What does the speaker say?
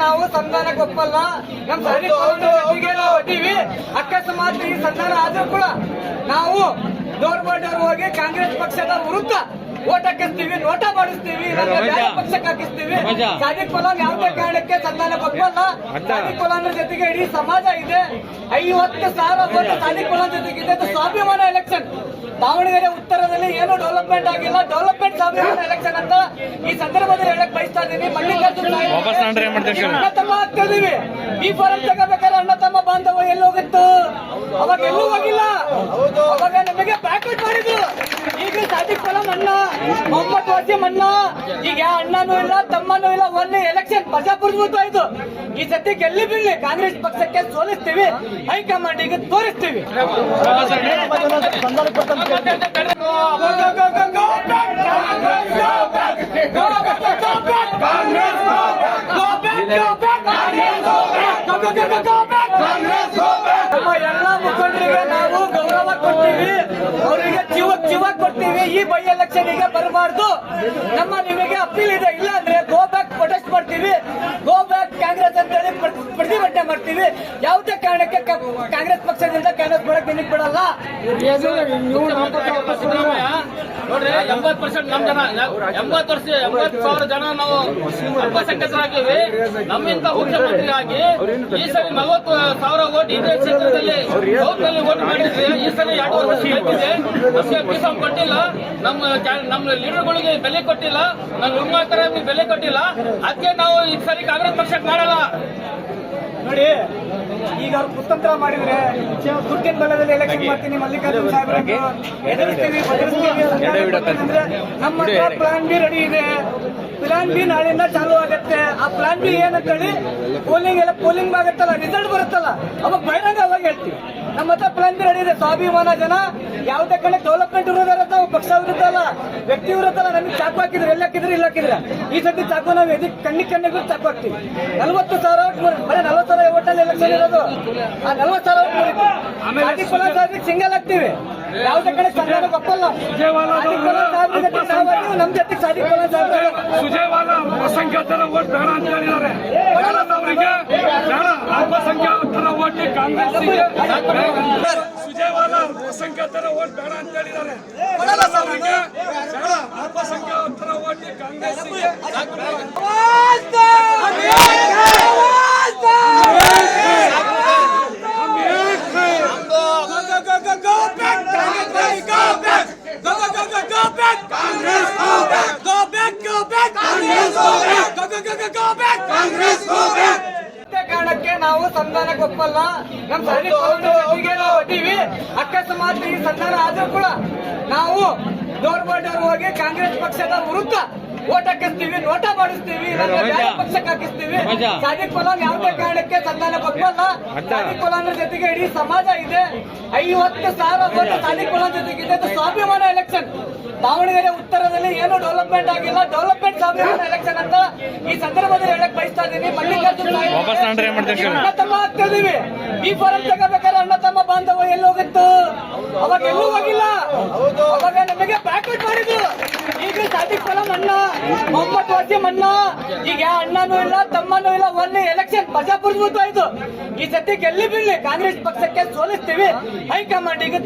ನಾವು ಸಂಧಾನಕ್ಕೆ ಒಪ್ಪಲ್ಲ. ನಮ್ ಹೊಡ್ತೀವಿ. ಅಕಸ್ಮಾತ್ ಈ ಸಂಧಾನ ಆದ್ರೂ ಕೂಡ ನಾವು ಡೋರ್ ಬೈ ಡೋರ್ ಹೋಗಿ ಕಾಂಗ್ರೆಸ್ ಪಕ್ಷದ ವಿರುದ್ಧ ಓಟ್ ಹಾಕಿಸ್ತೀವಿ, ನೋಟ ಮಾಡಿಸ್ತೀವಿ, ಪಕ್ಷಕ್ಕೆ ಹಾಕಿಸ್ತೀವಿ. ಸಾದಿಕ್ ಪಲಾನ್ ಯಾವುದೇ ಕಾರಣಕ್ಕೆ ಸಂಧಾನಕ್ಕೆ ಒಪ್ಪಲ್ಲ. ಸಾದಿಕ್ ಪಲಾನ್ ಜೊತೆಗೆ ಇಡೀ ಸಮಾಜ ಇದೆ. 50,000 ಓಟ್ ಸಾದಿಕ್ ಪಲಾನ್ ಜೊತೆಗಿದೆ. ಇದು ಸ್ವಾಭಿಮಾನ ಎಲೆಕ್ಷನ್. ದಾವಣಗೆರೆ ಉತ್ತರದಲ್ಲಿ ಏನು ಡೆವಲಪ್ಮೆಂಟ್ ಆಗಿಲ್ಲ. ಡೆವಲಪ್ಮೆಂಟ್ ಸ್ವಾಭಿಮಾನ ಎಲೆಕ್ಷನ್ ಅಂತ ಈ ಸಂದರ್ಭದಲ್ಲಿ ಹೇಳಕ್ ಬಯಸ್ತಾ ಇದ್ದೀನಿ. ಮಲ್ಲಿಕಾರ್ಜುನ ಅಣ್ಣ ತಮ್ಮ ಆಗ್ತಿದೀವಿ. ಈ ಫಾರಂ ತಗೋಬೇಕಾದ್ರೆ ಅಣ್ಣ ತಮ್ಮ ಬಾಂಧವ ಎಲ್ಲಿ ಹೋಗಿತ್ತು? ಅವಾಗ ಎಲ್ಲೂ ಹೋಗಿಲ್ಲ. ಅವಾಗ ನಮಗೆ ಬ್ಯಾಕ್ಔಟ್ ಮಾಡಿದ್ರು. ಈಗ ಸಾದಿಕ್ ಪಲಾನ್ ಅಣ್ಣ, ಮೊಹಮ್ಮದ್ ವಾಸಿಂ ಅಣ್ಣ, ಈಗ ಅಣ್ಣನೂ ಇಲ್ಲ ತಮ್ಮನೂ ಇಲ್ಲ. ಒನ್ನೇ ಎಲೆಕ್ಷನ್ ಪ್ರಜಾಪ್ರಭುತ್ವ ಆಯ್ತು. ಈ ಸತಿ ಗೆಲ್ಲಿ ಬೀಳಿ ಕಾಂಗ್ರೆಸ್ ಪಕ್ಷಕ್ಕೆ ಸೋಲಿಸ್ತೀವಿ. ಹೈಕಮಾಂಡ್ ಈಗ ತೋರಿಸ್ತೀವಿ. ನಮ್ಮ ಎಲ್ಲಾ ಮುಖಂಡರಿಗೆ ನಾವು ಗೌರವ ಕೊಡ್ತೀವಿ, ಅವರಿಗೆ ಜೀವ ಕೊಡ್ತೀವಿ. ಈ ಬೈ ಎಲೆಕ್ಷನ್ ಈಗ ಬರಬಾರ್ದು. ನಮ್ಮ ನಿಮಗೆ ಅಪೀಲ್ ಇದೆ. ಇಲ್ಲ ಅಂದ್ರೆ ಗೋ ಬ್ಯಾಕ್ ಪ್ರೊಟೆಸ್ಟ್ ಮಾಡ್ತೀವಿ. ಗೋ ಬ್ಯಾಕ್ ಕಾಂಗ್ರೆಸ್ ಅಂತ ಹೇಳಿ ಪ್ರತಿಭಟನೆ ಮಾಡ್ತೀವಿ. ಯಾವುದೇ ಕಾರಣಕ್ಕೆ ಕಾಂಗ್ರೆಸ್ ಪಕ್ಷದಿಂದ ಕಾಂಗ್ರೆಸ್ ಮಾಡಕ್ ನಿಮಗೆ ಬಿಡಲ್ಲ. ನೋಡ್ರಿ, 80% ನಮ್ ಜನ, 80,000 ಜನ ನಾವು ಅಲ್ಪಸಂಖ್ಯಾತರಾಗಿವಿ. ನಮ್ಮಿಂದ ಮುಖ್ಯಮಂತ್ರಿಯಾಗಿ ಈ ಸರಿ 40,000 ಓಟ್ ಇದೇ ಕ್ಷೇತ್ರದಲ್ಲಿ ಓಟ್ ಮಾಡಿದ್ರೆ ಈ ಸರಿ 2 ವರ್ಷ ಗೆದ್ದಿದೆ. ಬೀಸಂ ಕೊಟ್ಟಿಲ್ಲ. ನಮ್ಮ ಲೀಡರ್ಗಳಿಗೆ ಬೆಲೆ ಕೊಟ್ಟಿಲ್ಲ. ನಮ್ಮ ನಿರ್ಮಾಪಕರಿಗೆ ಬೆಲೆ ಕೊಟ್ಟಿಲ್ಲ. ಅದಕ್ಕೆ ನಾವು ಈ ಸರಿ ಕಾಂಗ್ರೆಸ್ ಪಕ್ಷಕ್ಕೆ ಮಾಡಲ್ಲ. ನೋಡಿ, ಈಗ ಅವ್ರು ಕುತಂತ್ರ ಮಾಡಿದ್ರೆ ದುಡ್ಡಿನ ಬಲದಲ್ಲಿ ಎಲೆಕ್ಷನ್ ಮಾಡ್ತೀನಿ, ಮಲ್ಲಿಕಾರ್ಜುನ ಸಾಹೇಬ್ರಿಗೆ ಎದುರಿಸ್ತೀವಿ, ಅಂದ್ರೆ ನಮ್ಮ ಹತ್ರ ಪ್ಲಾನ್ ಬಿ ರೆಡಿ ಇದೆ. ಪ್ಲಾನ್ ಬಿ ನಾಳೆಯಿಂದ ಚಾಲು ಆಗತ್ತೆ. ಆ ಪ್ಲಾನ್ ಬಿ ಏನಂತ ಹೇಳಿ ಪೋಲಿಂಗ್ ಆಗತ್ತಲ್ಲ, ರಿಸಲ್ಟ್ ಬರುತ್ತಲ್ಲ, ಅವಾಗ ಬಹಿರಂಗ ಅವಾಗ ಹೇಳ್ತೀವಿ. ನಮ್ಮ ಹತ್ರ ಪ್ಲಾನ್ ಬಿ ರೆಡಿ ಇದೆ. ಸ್ವಾಭಿಮಾನ ಜನ ಯಾವುದೇ ಕಡೆ ಡೆವಲಪ್ಮೆಂಟ್ ಇರೋದಾರ ಪಕ್ಷ ವಿರುದ್ಧ ಅಲ್ಲ, ವ್ಯಕ್ತಿ ವಿರುದ್ಧ ಅಲ್ಲ. ನಮಗೆ ಚಾಕು ಹಾಕಿದ್ರೆ ಎಲ್ಲಿ ಹಾಕಿದ್ರೆ ಇಲ್ಲ ಹಾಕಿದ್ರೆ ಈ ಸತಿ ಚಾಕು ನಾವು ಕಣ್ಣಿಗೆ ಚಾಕು ಹಾಕ್ತೀವಿ. 40,000 ಓಟ್, ಬರೀ 40,000 ಓಟಲ್ಲಿ ಎಲೆಕ್ಷನ್ ಇರೋದು. ಆ 40,000 ಓಟ್ ಸಿಂಗಲ್ ಹಾಕ್ತೀವಿ. ಯಾವುದೇ ಕಡೆ ಸಂಧಾನಕ್ಕೆ ಒಪ್ಪಲ್ಲ. ನಮ್ ಜೊತೆ ಸಾದಿಕ್ ಪಲಾನ್ ಸಾಹೇಬ್ ಸುಜೇವಾಲ ಅಲ್ಪಸಂಖ್ಯಾತರ ಓಟ್ ಬೇಡ ಅಂತ ಹೇಳಿದ್ದಾರೆ. ಅವರಿಗೆ ಬೇಡ, ಅಲ್ಪಸಂಖ್ಯಾತರ ಓಟ್ ಕಾಂಗ್ರೆಸ್ಗೆ. ಸುಜೇವಾಲ ಅಲ್ಪಸಂಖ್ಯಾತರ ಓಟ್ ಬೇಡ ಅಂತ ಹೇಳಿದ್ದಾರೆ. ಅವರಿಗೆ ಬೇಡ, ಅಲ್ಪಸಂಖ್ಯಾತರ ಓಟ್ ಕಾಂಗ್ರೆಸ್ಗೆ. ಕಾರಣಕ್ಕೆ ನಾವು ಸಂಧಾನಕ್ಕೆ ಒಪ್ಪಲ್ಲ. ನಮ್ ಹೊಡ್ತೀವಿ. ಅಕಸ್ಮಾತ್ ಈ ಸಂಧಾನ ಆದ್ರೂ ಕೂಡ ನಾವು ಡೋರ್ ಬೈ ಡೋರ್ ಹೋಗಿ ಕಾಂಗ್ರೆಸ್ ಪಕ್ಷದ ವಿರುದ್ಧ ಓಟ್ ಹಾಕಿಸ್ತೀವಿ, ನೋಟ ಮಾಡಿಸ್ತೀವಿ, ಪಕ್ಷಕ್ಕೆ ಹಾಕಿಸ್ತೀವಿ. ಸಾದಿಕ್ ಪಲಾನ್ ಯಾವುದೇ ಕಾರಣಕ್ಕೆ ಸಂಧಾನಕ್ಕೆ ಒಪ್ಪಲ್ಲ. ಸಾದಿಕ್ ಪಲಾನ್ ಜೊತೆಗೆ ಇಡೀ ಸಮಾಜ ಇದೆ. 50,000 ಓಟ್ ಸಾದಿಕ್ ಪಲಾನ್ ಜೊತೆಗಿದೆ. ಇದು ಸ್ವಾಭಿಮಾನ ಎಲೆಕ್ಷನ್. ದಾವಣಗೆರೆ ಉತ್ತರದಲ್ಲಿ ಏನು ಡೆವಲಪ್ಮೆಂಟ್ ಆಗಿಲ್ಲ. ಡೆವಲಪ್ಮೆಂಟ್ ಸ್ವಾಭಿಮಾನ ಎಲೆಕ್ಷನ್ ಅಂತ ಈ ಸಂದರ್ಭದಲ್ಲಿ ಹೇಳಕ್ ಬಯಸ್ತಾ ಇದ್ದೀನಿ. ಮಲ್ಲಿಕಾರ್ಜುನ ಅಣ್ಣ ತಮ್ಮ ಆಗ್ತಿದೀವಿ. ಈ ಫಾರಂ ತಗೋಬೇಕಾದ್ರೆ ಅಣ್ಣ ತಮ್ಮ ಬಾಂಧವ ಎಲ್ಲಿ ಹೋಗಿತ್ತು? ಅವಾಗ ಎಲ್ಲೂ ಹೋಗಿಲ್ಲ. ಅವಾಗ ನಮಗೆ ಬ್ಯಾಕ್ಔಟ್ ಮಾಡಿದ್ರು. ಈಗ ಸಾದಿಕ್ ಪಲಾನ್ ಅಣ್ಣ, ಮೊಹಮ್ಮದ್ ವಾಸಿಂ ಅಣ್ಣ, ಈಗ ಅಣ್ಣನೂ ಇಲ್ಲ ತಮ್ಮನೂ ಇಲ್ಲ. ಒನ್ನೇ ಎಲೆಕ್ಷನ್ ಪ್ರಜಾಪ್ರಭುತ್ವ ಆಯ್ತು. ಈ ಸತಿ ಗೆಲ್ಲಿ ಬೀಳಿ ಕಾಂಗ್ರೆಸ್ ಪಕ್ಷಕ್ಕೆ ಸೋಲಿಸ್ತೀವಿ. ಹೈಕಮಾಂಡ್ ಈಗ